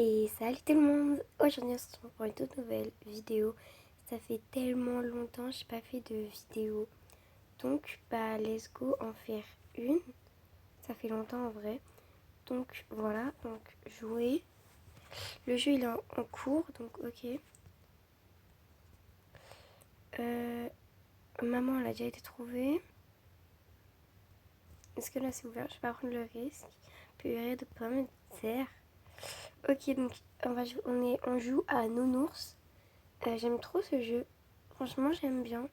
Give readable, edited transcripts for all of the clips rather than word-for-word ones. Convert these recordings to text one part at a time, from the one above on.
Et salut tout le monde. Aujourd'hui on se retrouve pour une toute nouvelle vidéo. Ça fait tellement longtemps que j'ai pas fait de vidéo. Donc bah let's go en faire une. Ça fait longtemps en vrai. Donc voilà, donc jouer. Le jeu il est en cours, donc ok. Maman elle a déjà été trouvée. Est-ce que là c'est ouvert? Je vais pas prendre le risque. Purée de pommes de terre. Ok, donc on joue à Nounours. J'aime trop ce jeu. Franchement j'aime bien.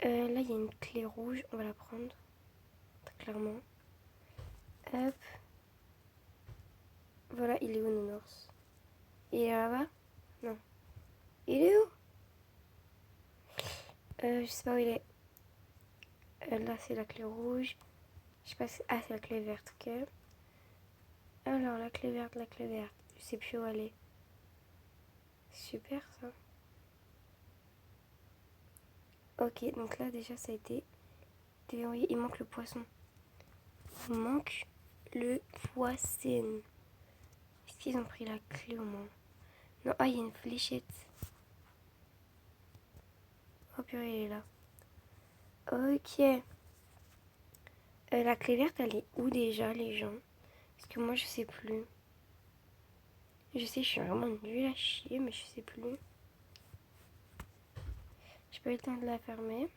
Là, il y a une clé rouge, on va la prendre, très clairement. Hop. Voilà, il est où, Nounours? Il est là-bas? Non. Il est où? Je sais pas où il est. Là, c'est la clé rouge. Je sais pas si... Ah, c'est la clé verte, ok. Alors, la clé verte, la clé verte. Je sais plus où elle est. Super, ça. Ok, donc là, déjà, ça a été déverrouillé. Il manque le poisson. Il manque le poisson. Est-ce qu'ils ont pris la clé au moins? Non, ah, il y a une fléchette. Oh purée, il est là. Ok. La clé verte, elle est où déjà, les gens? Parce que moi, je sais plus. Je sais, je suis vraiment nulle à chier, mais je sais plus. J'ai pas eu le temps de la fermer.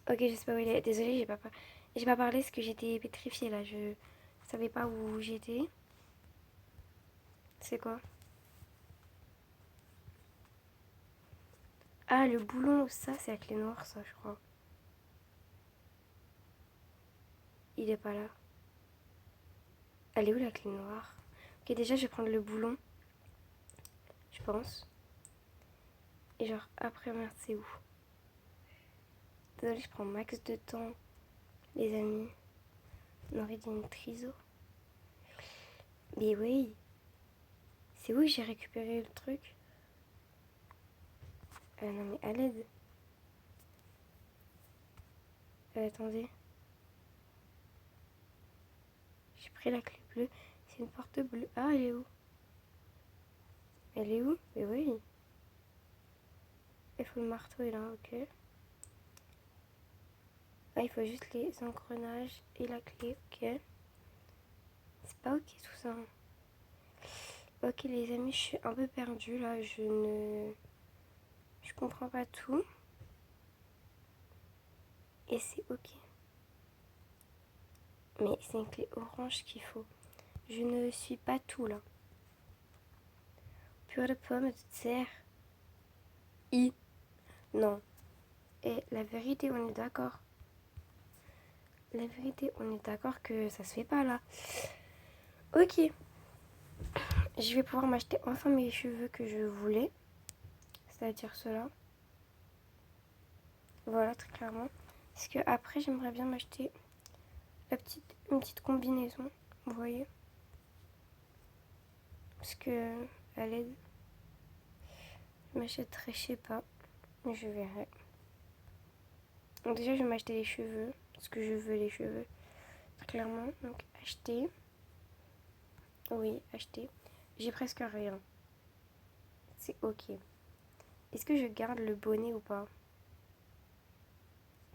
Ok, je sais pas où il est. Désolée, j'ai pas parlé parce que j'étais pétrifiée là. Je savais pas où j'étais. C'est quoi? Ah, le boulon, ça, c'est la clé noire, ça, je crois. Il est pas là. Elle est où la clé noire? Ok, déjà, je vais prendre le boulon. Je pense. Et genre, après, merde, c'est où? Désolée, je prends max de temps, les amis. On aurait dit une triso. Mais oui. C'est où j'ai récupéré le truc? Non, mais à l'aide. Attendez. J'ai pris la clé bleue. C'est une porte bleue. Ah, elle est où? Elle est où? Mais oui. Il faut le marteau est là, ok. Ah, il faut juste les engrenages et la clé, ok. C'est pas ok tout ça. Ok les amis, je suis un peu perdue là. Je comprends pas tout. Et c'est ok. Mais c'est une clé orange qu'il faut. Je ne suis pas tout là. Purée de pommes de terre. I. Non. Et la vérité, on est d'accord. La vérité, on est d'accord que ça se fait pas là. Ok. Je vais pouvoir m'acheter enfin mes cheveux que je voulais. C'est-à-dire cela. Voilà, très clairement. Parce que après, j'aimerais bien m'acheter une petite combinaison. Vous voyez? Parce que à l'aide, je m'achèterai, je sais pas. Je verrai. Donc déjà, je vais m'acheter les cheveux. Parce que je veux les cheveux. Clairement. Donc acheter. Oui, acheter. J'ai presque rien. C'est ok. Est-ce que je garde le bonnet ou pas?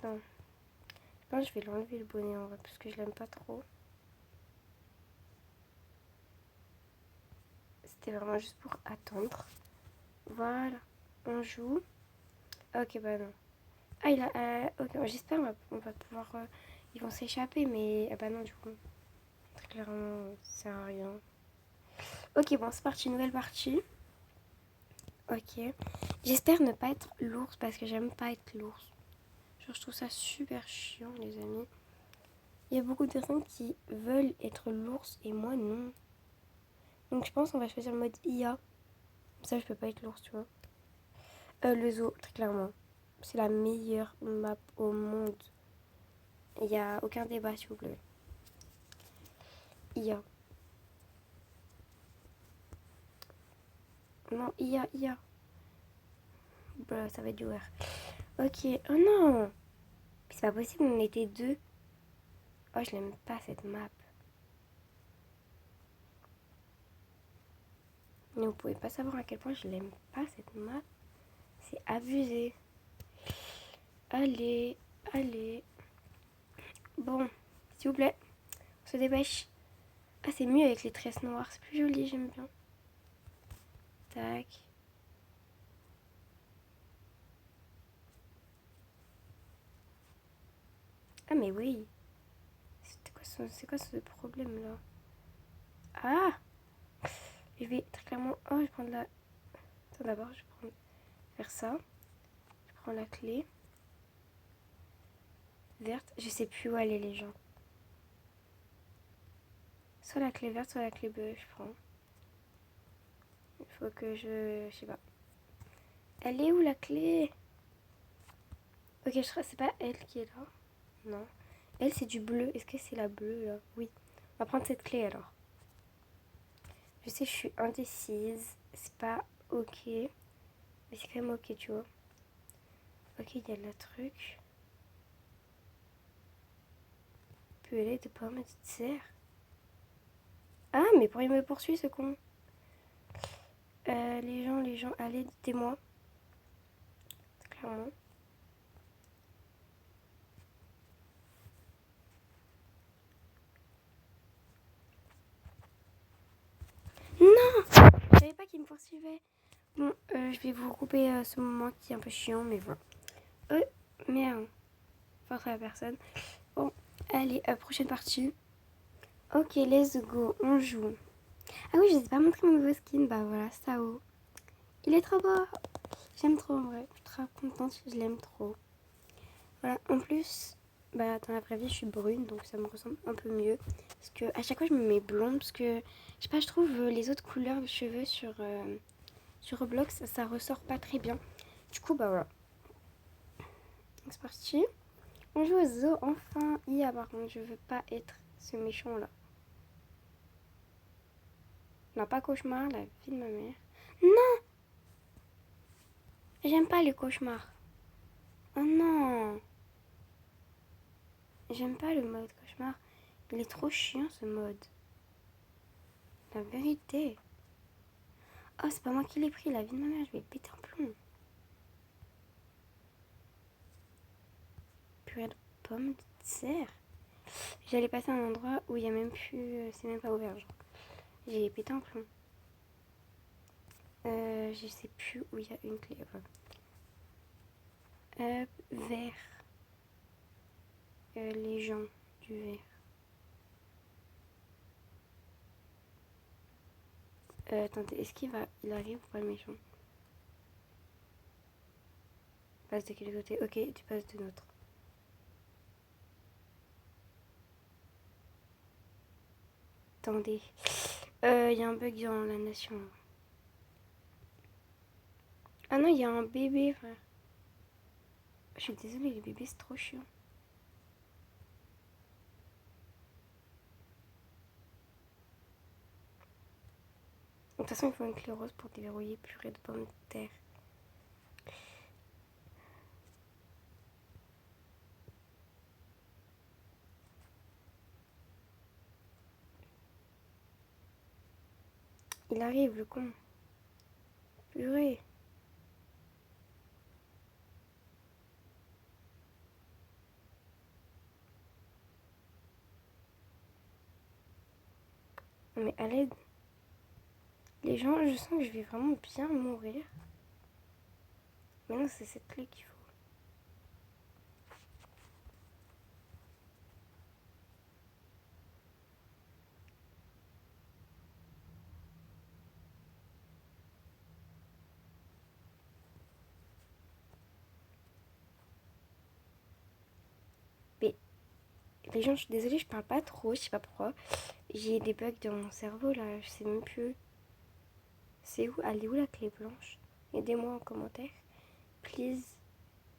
Non. Je pense que je vais l'enlever le bonnet en vrai. Parce que je l'aime pas trop. C'était vraiment juste pour attendre. Voilà. On joue. Ok, bah non. Ah, il a. Ok, j'espère on va pouvoir. Ils vont s'échapper, mais. Ah, bah non, du coup. Très clairement, ça sert à rien. Ok, bon, c'est parti, nouvelle partie. Ok. J'espère ne pas être l'ours parce que j'aime pas être l'ours. Genre, je trouve ça super chiant, les amis. Il y a beaucoup de personnes qui veulent être l'ours et moi non. Donc, je pense qu'on va choisir le mode IA. Comme ça, je peux pas être l'ours, tu vois. Le zoo, très clairement. C'est la meilleure map au monde. Il n'y a aucun débat, s'il vous plaît. IA. Non, IA. Bah, ça va être du R. Ok. Oh non. C'est pas possible, on était deux. Oh, je l'aime pas cette map. Mais vous pouvez pas savoir à quel point je l'aime pas cette map. C'est abusé. Allez. Bon, s'il vous plaît, on se dépêche. Ah, c'est mieux avec les tresses noires, c'est plus joli, j'aime bien. Tac. Ah, mais oui. C'est quoi ce problème là? Ah! Je vais très clairement. Oh, je vais prendre la. Attends, d'abord, je vais prendre. Faire ça. Je prends la clé. Verte. Je sais plus où aller, les gens. Soit la clé verte, soit la clé bleue, je prends. Il faut que je. Je sais pas. Elle est où la clé? Ok, je crois que c'est pas elle qui est là. Non. Elle, c'est du bleu. Est-ce que c'est la bleue là? Oui. On va prendre cette clé alors. Je sais, je suis indécise. C'est pas ok. Mais c'est quand même ok, tu vois. Ok, il y a le truc. Purée de pommes de terre. Ah, mais pourquoi il me poursuit ce con? Les gens, allez, dites-moi. Clairement. Non! Je savais pas qu'il me poursuivait. Bon, je vais vous couper ce moment qui est un peu chiant, mais voilà. Merde. Force à la personne. Bon, allez, prochaine partie. Ok, let's go, on joue. Ah oui, je ne sais pas montrer mon nouveau skin. Bah voilà, Sao. Il est trop beau. J'aime trop en vrai. Je suis trop contente, je l'aime trop. Voilà, en plus, bah dans la vraie vie, je suis brune, donc ça me ressemble un peu mieux. Parce que à chaque fois, je me mets blonde, parce que, je sais pas, je trouve les autres couleurs de cheveux sur Roblox, ça ressort pas très bien. Du coup, bah voilà. C'est parti. On joue au zoo, enfin. IA, par contre, je veux pas être ce méchant-là. Non, pas cauchemar, la vie de ma mère. Non! J'aime pas les cauchemars. Oh non! J'aime pas le mode cauchemar. Il est trop chiant ce mode. La vérité. Oh, c'est pas moi qui l'ai pris, la vie de ma mère, je vais péter un plomb. Purée de pommes de terre. J'allais passer à un endroit où il y a même plus. C'est même pas ouvert, genre. J'ai pété un plomb. Je sais plus où il y a une clé. Hop, vert. Les gens du vert. Attendez, est-ce il arrive ou pas le méchant? Passe de quel côté? Ok, tu passes de l'autre. Attendez. Il y a un bug dans la nation. Ah non, il y a un bébé, frère. Je suis désolée, les bébés, c'est trop chiant. De toute façon, il faut une clé rose pour déverrouiller purée de pommes de terre. Il arrive, le con. Purée. Mais à l'aide. Les gens, je sens que je vais vraiment bien mourir. Mais non, c'est cette clé qu'il faut. Mais les gens, je suis désolée, je parle pas trop, je sais pas pourquoi. J'ai des bugs dans mon cerveau là, je sais même plus. C'est où? Elle est où la clé blanche? Aidez-moi en commentaire. Please.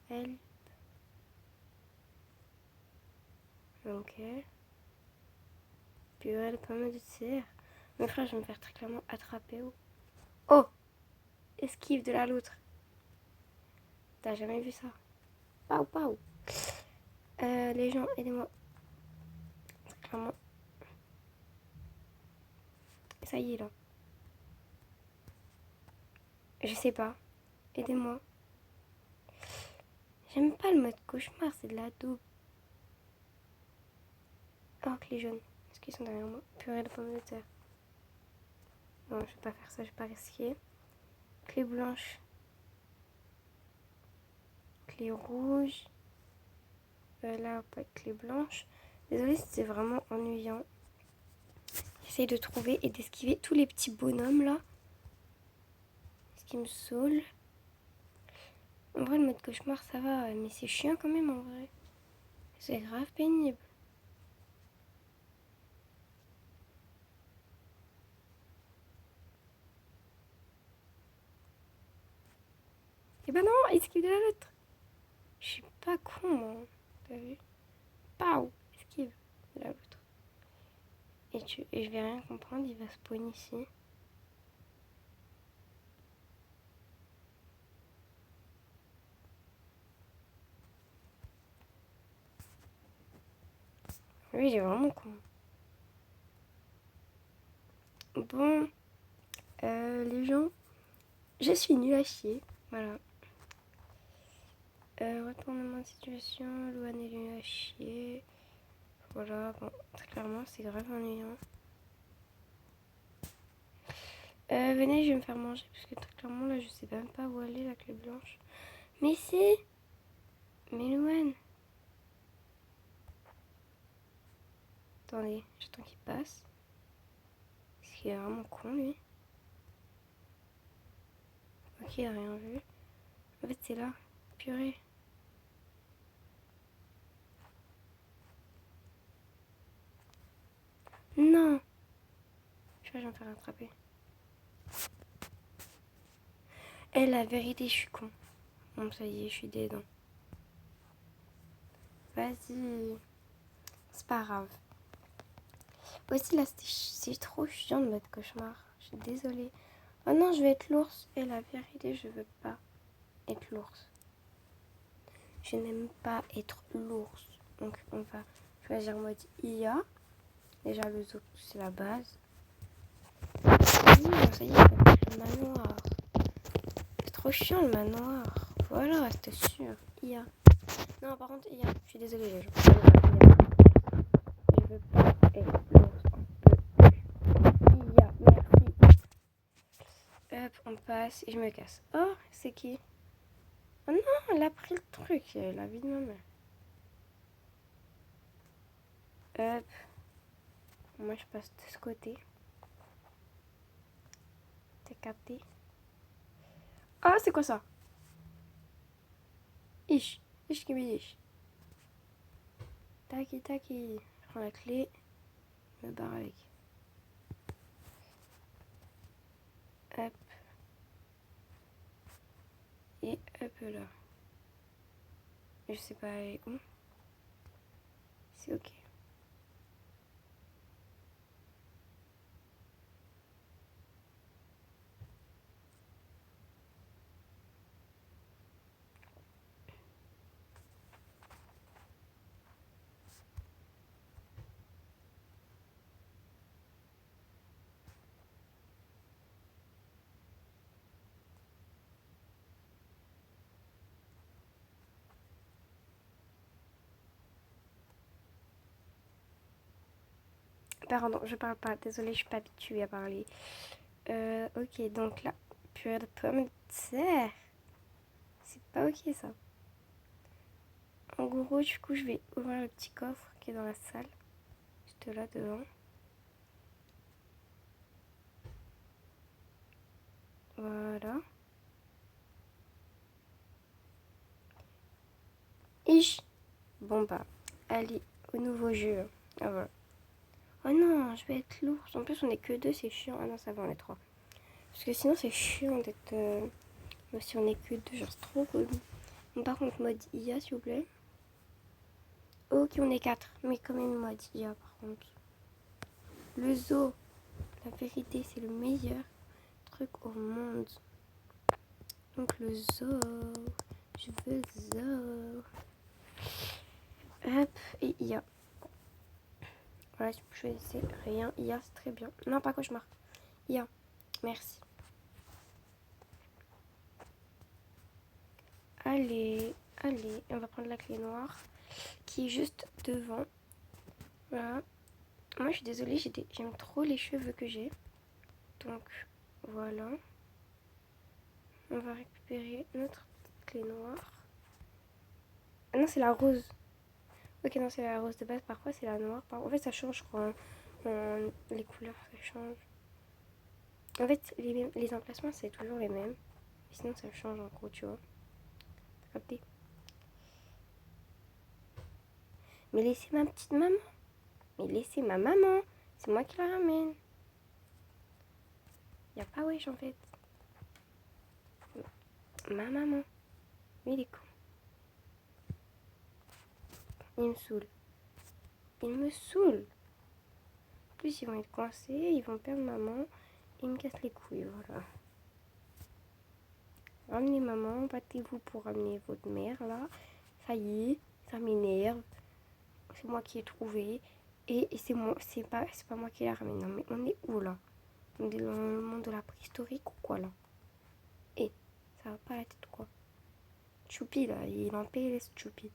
Elle. Ok. Purée de pommes de terre. Mes frères, je vais me faire très clairement attraper. Oh! esquive de la loutre. T'as jamais vu ça? Pau, pau. Les gens, aidez-moi. Clairement. Ça y est, là. Je sais pas. Aidez-moi. J'aime pas le mode cauchemar, c'est de la daube. Oh, clés jaunes. Est-ce qu'ils sont derrière moi? Purée de pommes de terre. Non, je vais pas faire ça, je vais pas risquer. Clé blanche. Clé rouge. Là, pas de clé blanche. Désolée si c'est vraiment ennuyant. J'essaye de trouver et d'esquiver tous les petits bonhommes là. Ce qui me saoule. En vrai, le mode cauchemar, ça va. Mais c'est chiant quand même, en vrai. C'est grave pénible. Et bah non, esquive de la lettre. Je suis pas con, moi. T'as vu? Pau! Esquive de la l'autre. Et je vais rien comprendre, il va spawn ici. Oui, il est vraiment con. Bon, les gens, je suis nulle à chier. Voilà. Retournement de situation, Louane est nulle à chier. Voilà, bon, très clairement, c'est grave ennuyant. Venez, je vais me faire manger parce que très clairement, là, je sais même pas où aller, la clé blanche. Mais si! Mais Louane! Attendez, j'attends qu'il passe. Parce qu'il est vraiment con, lui. Ok, il a rien vu. En fait, c'est là. Purée. Non! Je vais me faire attraper. Eh, la vérité, je suis con. Bon, ça y est, je suis dedans. Vas-y. C'est pas grave. Aussi, là, c'est trop chiant de mode cauchemar. Je suis désolée. Oh non, je vais être l'ours. Et la vérité, je veux pas être l'ours. Je n'aime pas être l'ours. Donc, on va choisir mode IA. Déjà, le zoo, c'est la base. Oui, ça y est, le manoir. C'est trop chiant, le manoir. Voilà, c'était sûr. IA. Non, par contre, IA. Je suis désolée, les gens. Je veux pas être l'ours. IA, merci. Hop, on passe et je me casse. Oh, c'est qui? Oh non, elle a pris le truc, la vie de ma mère. Hop. Moi, je passe de ce côté. T'es capté? Ah, c'est quoi ça? Ish. Ish qui me ish. Taki, taki. Je prends la clé. Je me barre avec. Hop. Et hop là. Je sais pas aller où. C'est ok. Pardon, je parle pas. Désolée, je suis pas habituée à parler. Ok, donc là, purée de pommes de terre. C'est pas ok ça. En gros, du coup, je vais ouvrir le petit coffre qui est dans la salle. Juste là devant. Voilà. Ish. Bon bah, allez, au nouveau jeu. Ah voilà. Oh non, je vais être l'ours. En plus, on est que deux, c'est chiant. Ah non, ça va, on est trois. Parce que sinon, c'est chiant d'être... si on est que deux, genre, c'est trop cool. Bon, par contre, mode IA, s'il vous plaît. Ok, on est quatre. Mais quand même, mode IA, par contre. Le zoo, la vérité, c'est le meilleur truc au monde. Donc le zoo. Je veux le zoo. Hop, et IA. Voilà, si vous choisissez rien, IA, c'est très bien. Non, pas cauchemar. IA, merci. Allez, allez, on va prendre la clé noire qui est juste devant. Voilà. Moi, je suis désolée, j'aime trop les cheveux que j'ai. Donc, voilà. On va récupérer notre clé noire. Ah non, c'est la rose. Ok, non, c'est la rose de base. Parfois, c'est la noire. En fait, ça change quand les couleurs, ça change. En fait, les emplacements, c'est toujours les mêmes. Mais sinon, ça change en gros, tu vois. T'as capté? Mais laissez ma petite maman. Mais laissez ma maman. C'est moi qui la ramène. Y'a pas wesh, en fait. Ma maman. Mais il est con. Il me saoule. Il me saoule. En plus, ils vont être coincés. Ils vont perdre maman. Ils me cassent les couilles, voilà. Ramenez maman. Battez-vous pour ramener votre mère, là. Ça y est. Ça m'énerve. C'est moi qui ai trouvé. Et c'est moi, c'est pas moi qui la ramène. Non, mais on est où, là? On est dans le monde de la préhistorique ou quoi, là? Eh, ça va pas la tête, quoi. Choupi, là, il en paye les Choupi.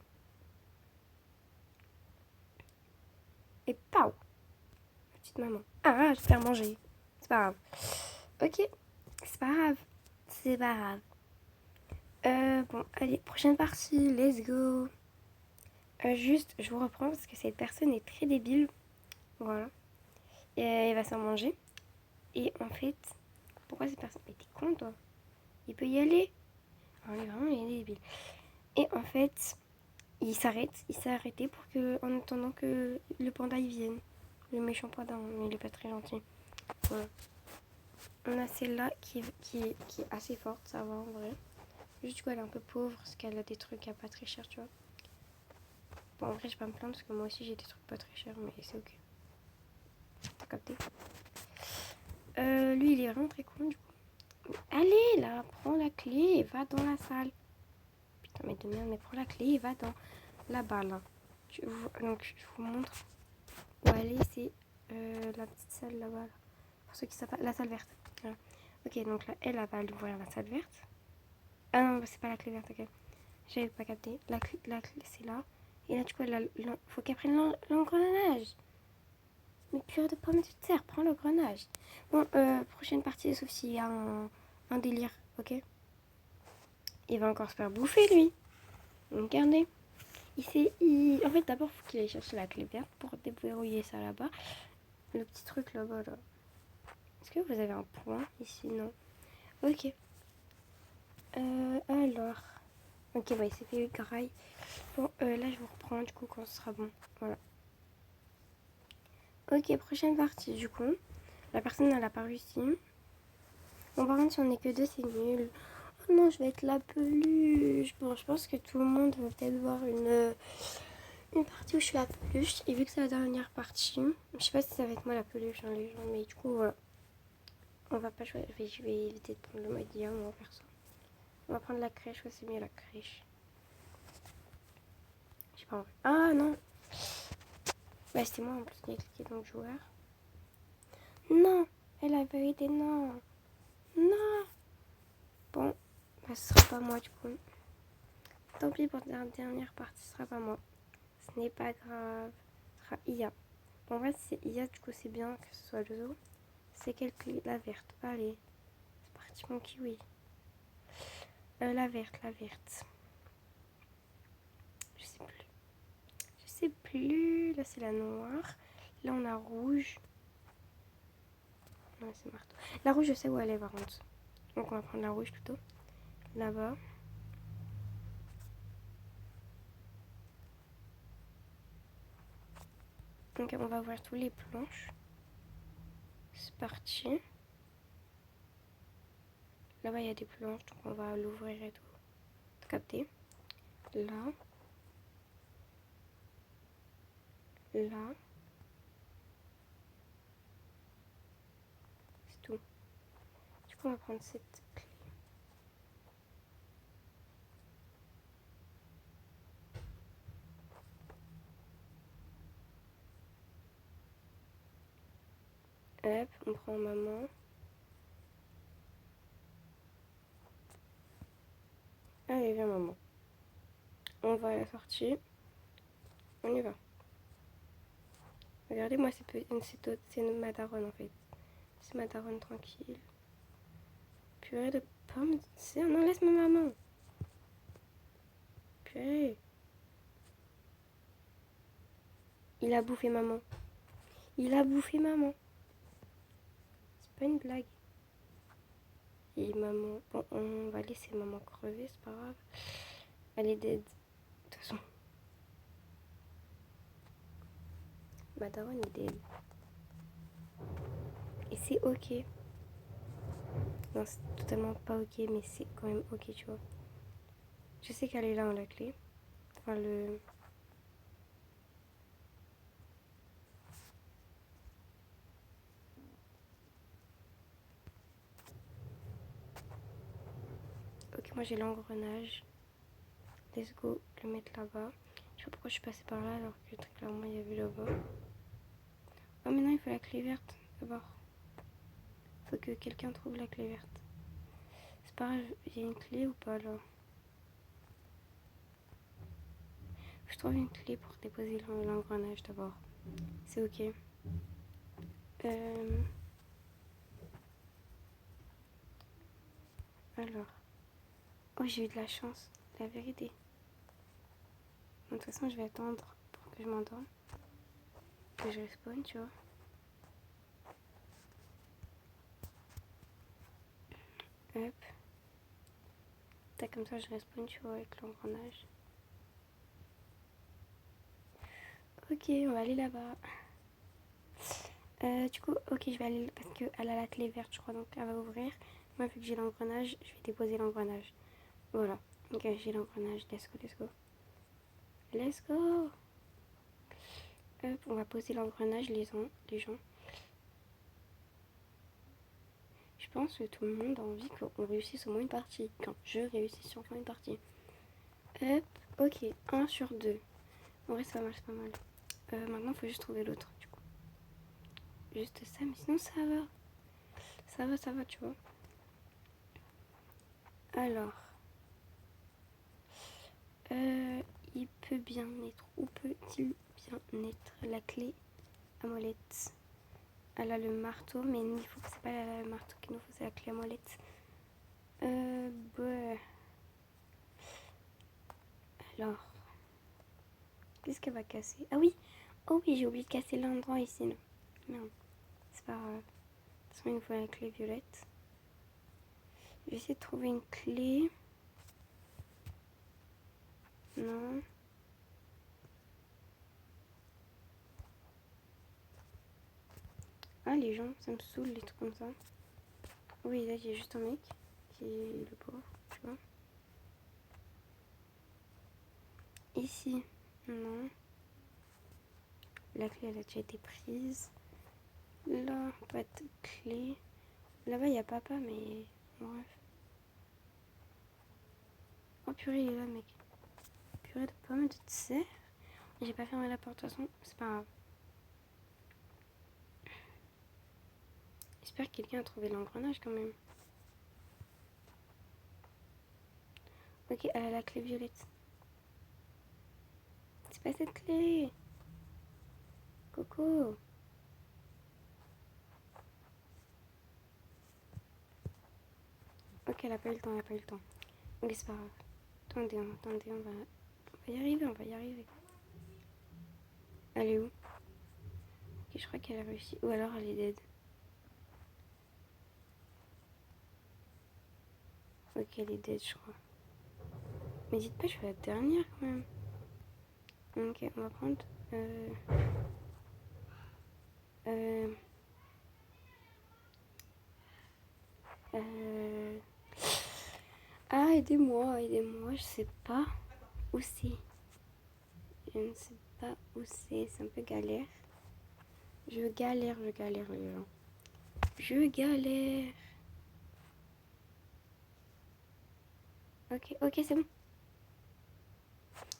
Et pao! Petite maman. Ah, je vais faire manger. C'est pas grave. Ok, c'est pas grave. C'est pas grave. Bon, allez, prochaine partie, let's go. Juste, je vous reprends parce que cette personne est très débile. Voilà. Et elle va s'en manger. Et en fait, pourquoi cette personne... Mais t'es con, toi? Il peut y aller. Ah, il est vraiment débile. Et en fait, il s'est arrêté pour que, en attendant que le panda il vienne. Le méchant panda, mais il est pas très gentil. Voilà. On a celle-là qui est assez forte, ça va en vrai. Juste du coup, elle est un peu pauvre parce qu'elle a des trucs à pas très cher, tu vois. Bon, en vrai, je vais pas me plaindre parce que moi aussi j'ai des trucs pas très chers, mais c'est ok. T'as capté? Lui, il est vraiment très con du coup. Allez là, prends la clé et va dans la salle. Putain, mais de merde, mais prends la clé et va dans là-bas là. Donc, je vous montre où aller, c'est la petite salle là-bas. Là. Pour ceux qui savent pas, la salle verte. Voilà. Ok, donc là, elle va aller ouvrir la salle verte. Ah non, c'est pas la clé verte, ok. J'avais pas capté. La clé c'est là. Et là, du coup, faut qu'elle prenne l'engrenage. Mais purée de pommes de terre, prends l'engrenage. Bon, prochaine partie, sauf s'il y a un délire, ok. Il va encore se faire bouffer, lui. Regardez. En fait, d'abord, faut qu'il aille chercher la clé verte pour déverrouiller ça là-bas. Le petit truc là-bas, là. Est-ce que vous avez un point ici? Non. Ok. Alors. Ok, bah, il s'est fait graille. Bon, là, je vous reprends du coup quand ce sera bon. Voilà. Ok, prochaine partie du coup. La personne elle a pas réussi. Bon, par contre, si on n'est que deux, c'est nul. Oh non, je vais être la peluche. Bon, je pense que tout le monde va peut-être voir une partie où je suis la peluche. Et vu que c'est la dernière partie, je sais pas si ça va être moi la peluche, hein, les gens, mais du coup, voilà. On va pas choisir. Je vais éviter de prendre le mode IA, on va faire ça. On va prendre la crèche, ouais, c'est mieux la crèche. Je sais pas en vrai. Ah non! Bah, c'était moi en plus qui ai cliqué dans le joueur. Non! Elle a vérité, non! Non! Bon, bah, ce sera pas moi du coup. Tant pis pour la dernière partie, ce sera pas moi. Ce n'est pas grave. Ce sera IA. Bon, en vrai, si c'est IA, du coup, c'est bien que ce soit le zoo. C'est quelle clé? La verte. Allez, c'est parti, mon kiwi. La verte, la verte. Je sais plus. Je sais plus. Là, c'est la noire. Là, on a rouge. Non, c'est marteau. La rouge, je sais où elle est, par contre. Donc, on va prendre la rouge plutôt. Là-bas. Donc, on va ouvrir tous les planches. C'est parti. Là-bas, il y a des planches, donc on va l'ouvrir et tout. T'as capté? Là. Là. C'est tout. Du coup, on va prendre cette clé. Hop, on prend maman. Allez, viens maman. On va à la sortie. On y va. Regardez, moi c'est ma daronne en fait. C'est ma daronne tranquille. Purée de pommes. Non, laisse ma maman. Purée. Il a bouffé maman. Il a bouffé maman. C'est pas une blague. Et maman... Bon, on va laisser maman crever, c'est pas grave. Elle est dead. De toute façon. Ma daronne est dead. Et c'est ok. Non, c'est totalement pas ok, mais c'est quand même ok, tu vois. Je sais qu'elle est là, la clé. Enfin, le... Ok, moi j'ai l'engrenage. Let's go, le mettre là-bas. Je sais pas pourquoi je suis passée par là alors que très clairement il y avait là-bas. Oh, maintenant il faut la clé verte d'abord. Faut que quelqu'un trouve la clé verte. C'est pas grave, il y a une clé ou pas là? Je trouve une clé pour déposer l'engrenage d'abord. C'est ok. Alors. Oh, j'ai eu de la chance. La vérité. Bon, de toute façon, je vais attendre pour que je m'endorme. Que je respawn, tu vois. Hop. Tac, comme ça, je respawn, tu vois, avec l'engrenage. Ok, on va aller là-bas. Du coup, ok, je vais aller parce qu'elle a la clé verte, je crois, donc elle va ouvrir. Moi, vu que j'ai l'engrenage, je vais déposer l'engrenage. Voilà. Ok, j'ai l'engrenage. Let's go, let's go. Let's go. Hop, on va poser l'engrenage, les gens. Je pense que tout le monde a envie qu'on réussisse au moins une partie. Quand je réussisse enfin une partie. Hop, ok, 1 sur 2. En vrai, c'est pas mal, c'est pas mal. Maintenant, il faut juste trouver l'autre, du coup. Juste ça, mais sinon, ça va. Ça va, tu vois. Alors. Il peut bien être. Où peut-il bien être la clé à molette? Elle a le marteau, mais il faut que c'est pas le marteau qu'il nous faut, c'est la clé à molette. Bah. Alors. Qu'est-ce qu'elle va casser? Ah oui! Oh oui, j'ai oublié de casser l'endroit ici. Non. Merde. C'est pas grave. De toute façon, il nous faut la clé violette. Je vais essayer de trouver une clé. Non. Ah, les gens, ça me saoule, les trucs comme ça. Oui, là, il y a juste un mec qui est le pauvre, tu vois. Ici, non. La clé, elle a déjà été prise. Là, pas de clé. Là-bas, il y a papa, mais bref. Oh purée, il est là, mec. Purée de pommes de terre. J'ai pas fermé la porte, de toute façon, c'est pas grave. J'espère que quelqu'un a trouvé l'engrenage quand même. Ok, elle a la clé violette. C'est pas cette clé. Coco. Ok, elle a pas eu le temps, elle a pas eu le temps. Ok, c'est pas grave. Attendez, on va y arriver, on va y arriver. Elle est où? Ok, je crois qu'elle a réussi. Ou alors elle est dead. Ok, elle est dead, je crois. Mais dites pas, je suis la dernière quand même. Ok, on va prendre... Euh... Ah, aidez-moi, je sais pas où c'est. Je ne sais pas où c'est un peu galère. Je galère les gens. Je galère. Ok, c'est bon.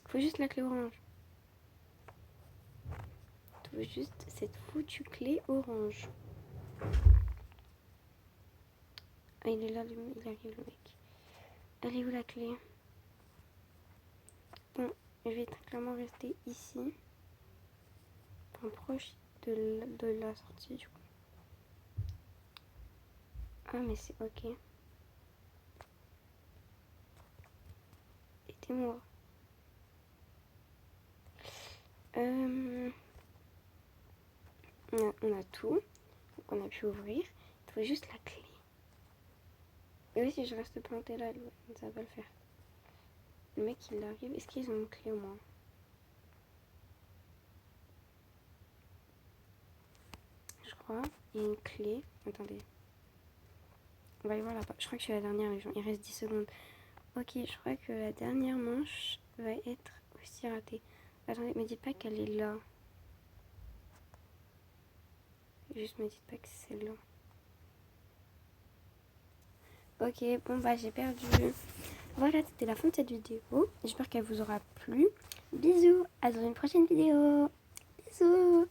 Faut juste la clé orange. Faut juste cette foutue clé orange. Ah, il est là, il arrive le mec. Elle est où la clé? Bon, je vais très clairement rester ici. Enfin, proche de la sortie du coup. Ah mais c'est ok. Aidez-moi. On a tout. Donc on a pu ouvrir. Il faut juste la clé. Et oui, si je reste plantée là, ça va pas le faire. Le mec il arrive. Est-ce qu'ils ont une clé au moins? Je crois. Il y a une clé. Attendez. On va aller voir là-bas. Je crois que je suis la dernière, les gens. Il reste 10 secondes. Ok, je crois que la dernière manche va être aussi ratée. Attendez, me dites pas qu'elle est là. Juste me dites pas que c'est celle-là. Ok, bon bah j'ai perdu. Voilà, c'était la fin de cette vidéo. J'espère qu'elle vous aura plu. Bisous, à dans une prochaine vidéo. Bisous.